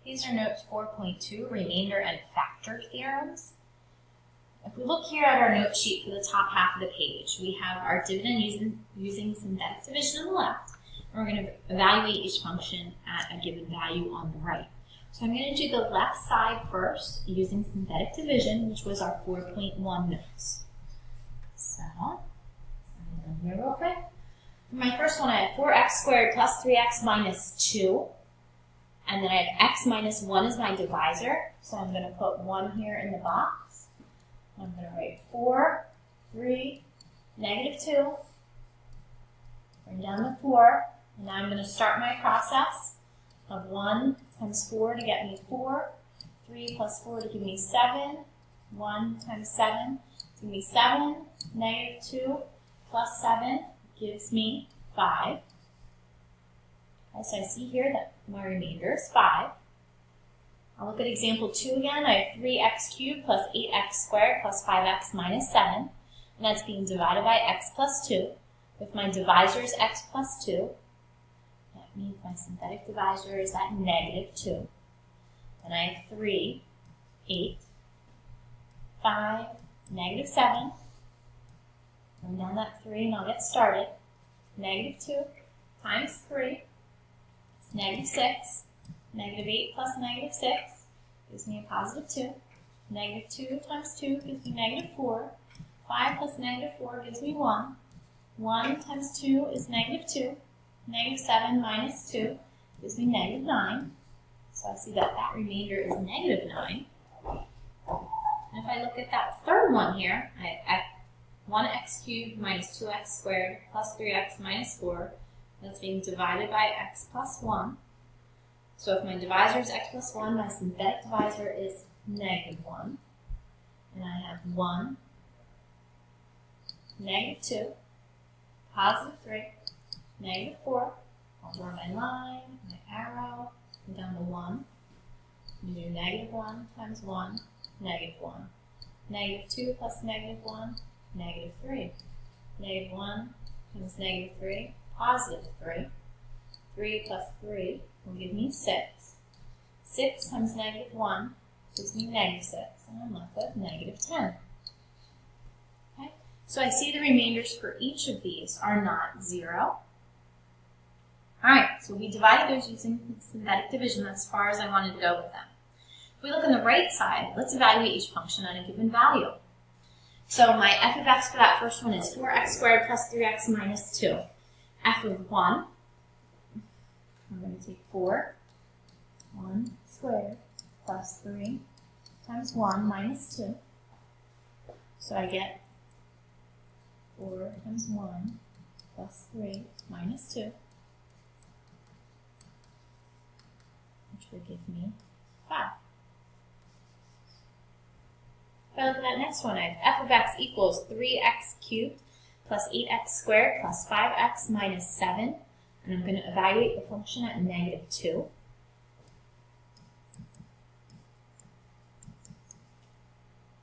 These are notes 4.2, remainder and factor theorems. If we look here at our note sheet for the top half of the page, we have our dividend using synthetic division on the left, and we're going to evaluate each function at a given value on the right. So I'm going to do the left side first using synthetic division, which was our 4.1 notes. So, sign down here real quick. For my first one, I have 4x squared plus 3x minus 2. And then I have x minus 1 as my divisor. So I'm going to put 1 here in the box. I'm going to write 4, 3, negative 2. Bring down the 4. And now I'm going to start my process of 1 times 4 to get me 4. 3 plus 4 to give me 7. 1 times 7 to give me 7. Negative 2 plus 7 gives me 5. Okay, so I see here that my remainder is 5. I'll look at example 2 again. I have 3x cubed plus 8x squared plus 5x minus 7. And that's being divided by x plus 2. If my divisor is x plus 2, that means my synthetic divisor is at negative 2. Then I have 3, 8, 5, negative 7. Bring down that 3 and I'll get started. Negative 2 times 3 is negative 6. Negative 8 plus negative 6 gives me a positive 2. Negative 2 times 2 gives me negative 4. 5 plus negative 4 gives me 1. 1 times 2 is negative 2. Negative 7 minus 2 gives me negative 9. So I see that that remainder is negative 9. And if I look at that third one here, I have 1x cubed minus 2x squared plus 3x minus 4. That's being divided by x plus 1. So if my divisor is x plus 1, my synthetic divisor is negative 1. And I have 1, negative 2, positive 3, negative 4. I'll draw my line, my arrow, and down to 1. You do negative 1 times 1, negative 1. Negative 2 plus negative 1, negative 3. Negative 1 times negative 3, positive 3. 3 plus 3 will give me 6. 6 times negative 1 gives me negative 6, and I'm left with negative 10. Okay? So I see the remainders for each of these are not 0. Alright, so we divided those using synthetic division. That's as far as I wanted to go with them. If we look on the right side, let's evaluate each function at a given value. So my f of x for that first one is 4x squared plus 3x minus 2. F of 1, I'm going to take 4, 1 squared plus 3 times 1 minus 2. So I get 4 times 1 plus 3 minus 2, which will give me 5. If I look at that next one, I have f of x equals 3x cubed plus 8x squared plus 5x minus 7. And I'm going to evaluate the function at negative 2.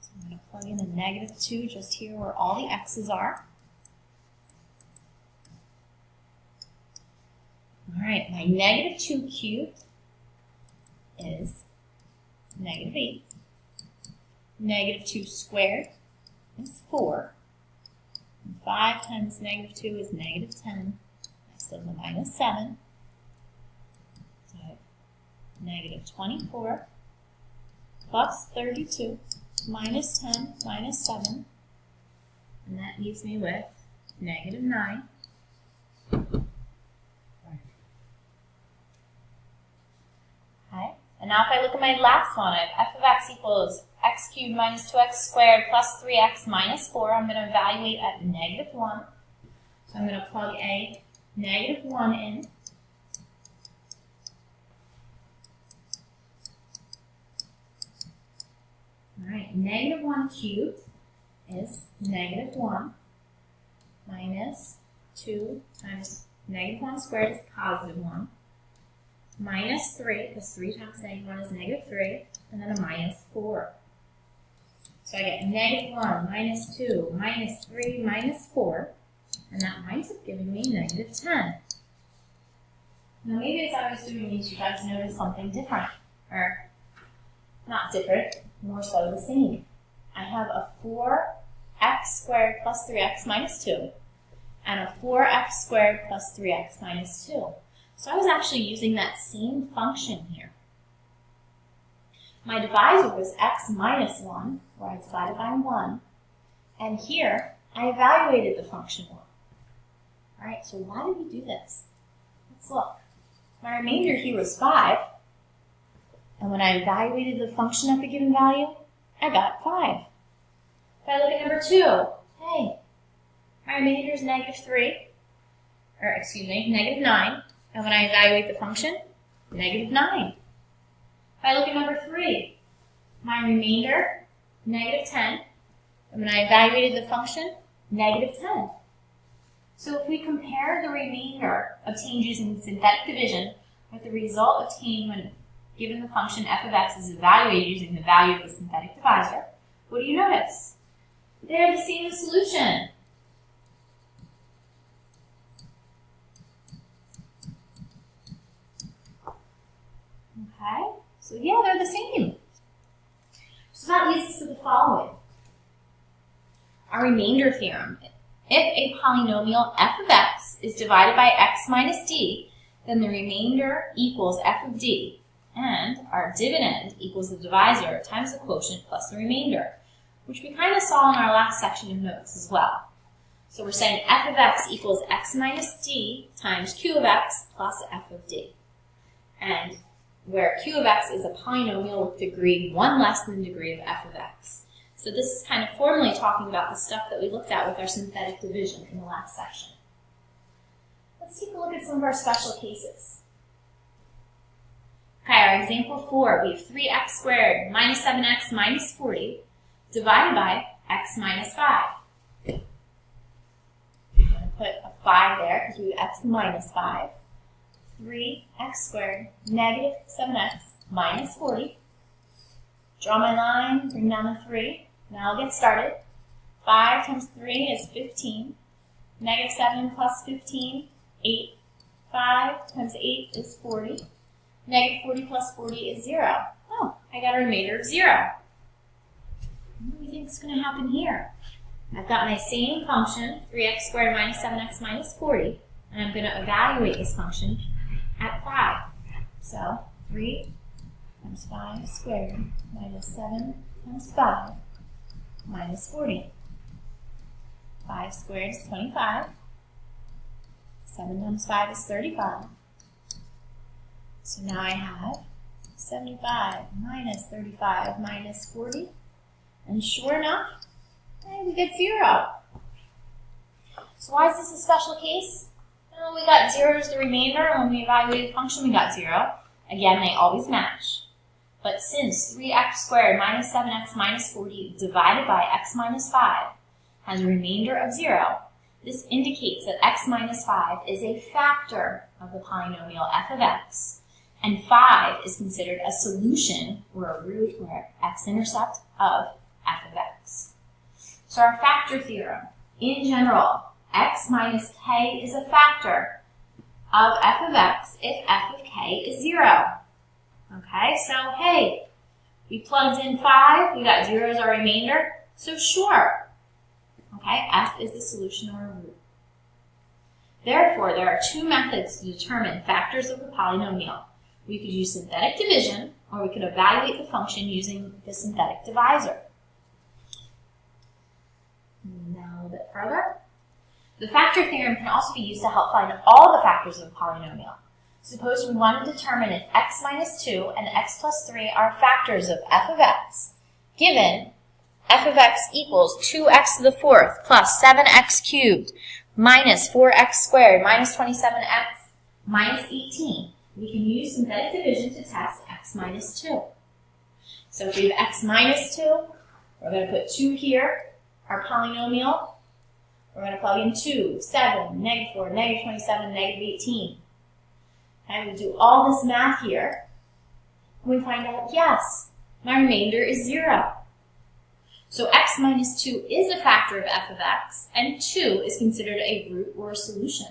So I'm going to plug in a negative 2 just here where all the x's are. All right, my negative 2 cubed is negative 8. Negative 2 squared is 4. And 5 times negative 2 is negative 10. So the minus 7. So I have negative 24 plus 32 minus 10 minus 7. And that leaves me with negative 9. Okay. And now if I look at my last one, I have f of x equals x cubed minus 2x squared plus 3x minus 4. I'm going to evaluate at negative 1. So I'm going to plug a negative 1 in. All right, negative 1 cubed is negative 1 minus 2 times negative 1 squared is positive 1. Minus 3, because 3 times negative 1 is negative 3, and then a minus 4. So I get negative 1 minus 2 minus 3 minus 4. And that winds up giving me negative 10. Now maybe as I was doing these, you guys noticed something different. or not different, more so the same. I have a 4x squared plus 3x minus 2 and a 4x squared plus 3x minus 2. So I was actually using that same function here. My divisor was x minus 1, where I divided by 1, and here I evaluated the function 1. All right, so why did we do this? Let's look. My remainder here was 5, and when I evaluated the function at the given value, I got 5. If I look at number 2, hey, my remainder is negative 9, and when I evaluate the function, negative 9. If I look at number 3, my remainder, negative 10, and when I evaluated the function, negative 10. So if we compare the remainder obtained using synthetic division with the result obtained when given the function f of x is evaluated using the value of the synthetic divisor, what do you notice? They're the same solution. Okay, so yeah, they're the same. So that leads us to the following. Our remainder theorem. If a polynomial f of x is divided by x minus d, then the remainder equals f of d, and our dividend equals the divisor times the quotient plus the remainder, which we kind of saw in our last section of notes as well. So we're saying f of x equals x minus d times q of x plus f of d. And where q of x is a polynomial with degree 1 less than the degree of f of x. So this is kind of formally talking about the stuff that we looked at with our synthetic division in the last section. Let's take a look at some of our special cases. Okay, our example 4, we have 3x squared minus 7x minus 40 divided by x minus 5. I'm going to put a 5 there because we have x minus 5. 3x squared negative 7x minus 40. Draw my line, bring down a 3. Now I'll get started. 5 times 3 is 15. Negative 7 plus 15, 8. 5 times 8 is 40. Negative 40 plus 40 is 0. Oh, I got a remainder of 0. What do you think is going to happen here? I've got my same function, 3x squared minus 7x minus 40, and I'm going to evaluate this function at 5. So 3 times 5 squared minus 7 times 5 minus 40. 5 squared is 25. 7 times 5 is 35. So now I have 75 minus 35 minus 40. And sure enough, we get 0. So why is this a special case? Well, we got 0 as the remainder, and when we evaluated the function, we got 0. Again, they always match. But since 3x squared minus 7x minus 40 divided by x minus 5 has a remainder of 0, this indicates that x minus 5 is a factor of the polynomial f of x, and 5 is considered a solution or a root or x-intercept of f of x. So our factor theorem, in general, x minus k is a factor of f of x if f of k is 0. Okay, so hey, we plugged in 5, we got 0 as our remainder, so sure. Okay, f is the solution or a root. Therefore, there are two methods to determine factors of a polynomial. We could use synthetic division, or we could evaluate the function using the synthetic divisor. Now a little bit further. The factor theorem can also be used to help find all the factors of a polynomial. Suppose we want to determine if x minus 2 and x plus 3 are factors of f of x, given f of x equals 2x to the fourth plus 7x cubed minus 4x squared minus 27x minus 18. We can use synthetic division to test x minus 2. So if we have x minus 2, we're going to put 2 here, our polynomial. We're going to plug in 2, 7, negative 4, negative 27, negative 18. Okay, we do all this math here. And we find out, yes, my remainder is 0. So x minus 2 is a factor of f of x, and 2 is considered a root or a solution.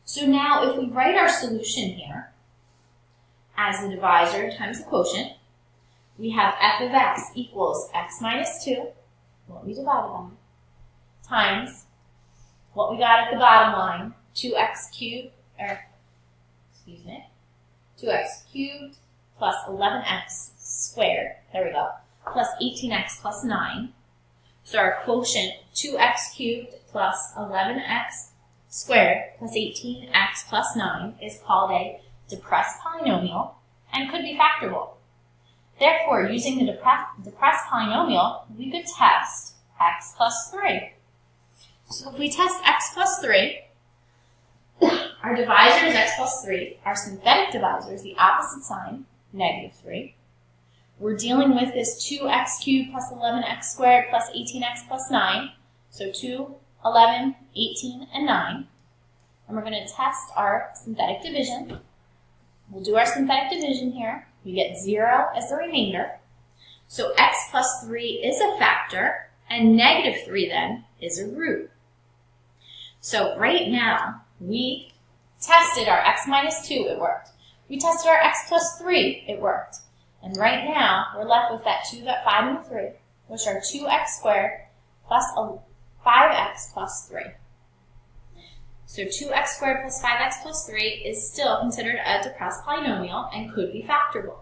So now if we write our solution here, as the divisor times the quotient. We have f of x equals x minus 2, what we divided by, times what we got at the bottom line, 2x cubed plus 11x squared, there we go, plus 18x plus 9. So our quotient, 2x cubed plus 11x squared plus 18x plus 9, is called a depressed polynomial and could be factorable. Therefore, using the depressed polynomial, we could test x plus 3. So if we test x plus 3, our divisor is x plus 3. Our synthetic divisor is the opposite sign, negative 3. We're dealing with this 2x cubed plus 11x squared plus 18x plus 9. So 2, 11, 18, and 9. And we're going to test our synthetic division. We'll do our synthetic division here. We get 0 as the remainder. So x plus 3 is a factor, and negative 3 then is a root. So right now, we tested our x minus 2, it worked. We tested our x plus 3, it worked. And right now, we're left with that 2, that 5, and the 3, which are 2x squared plus 5x plus 3. So 2x squared plus 5x plus 3 is still considered a depressed polynomial and could be factorable.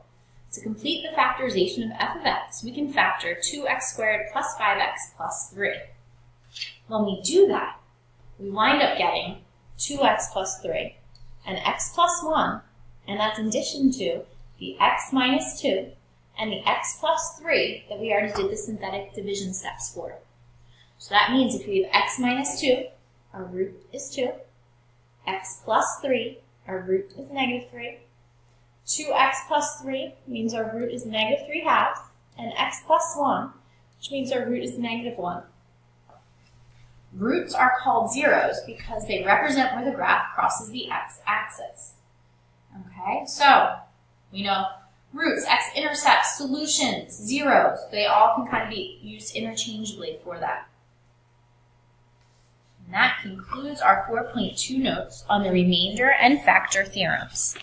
To complete the factorization of f of x, we can factor 2x squared plus 5x plus 3. When we do that, we wind up getting 2x plus 3 and x plus 1, and that's in addition to the x minus 2 and the x plus 3 that we already did the synthetic division steps for. So that means if we have x minus 2, our root is 2, x plus 3, our root is negative 3, 2x plus 3 means our root is negative 3 halves, and x plus 1, which means our root is negative 1. Roots are called zeros because they represent where the graph crosses the x-axis. Okay, so we know roots, x-intercepts, solutions, zeros, they all can kind of be used interchangeably for that. And that concludes our 4.2 notes on the remainder and factor theorems.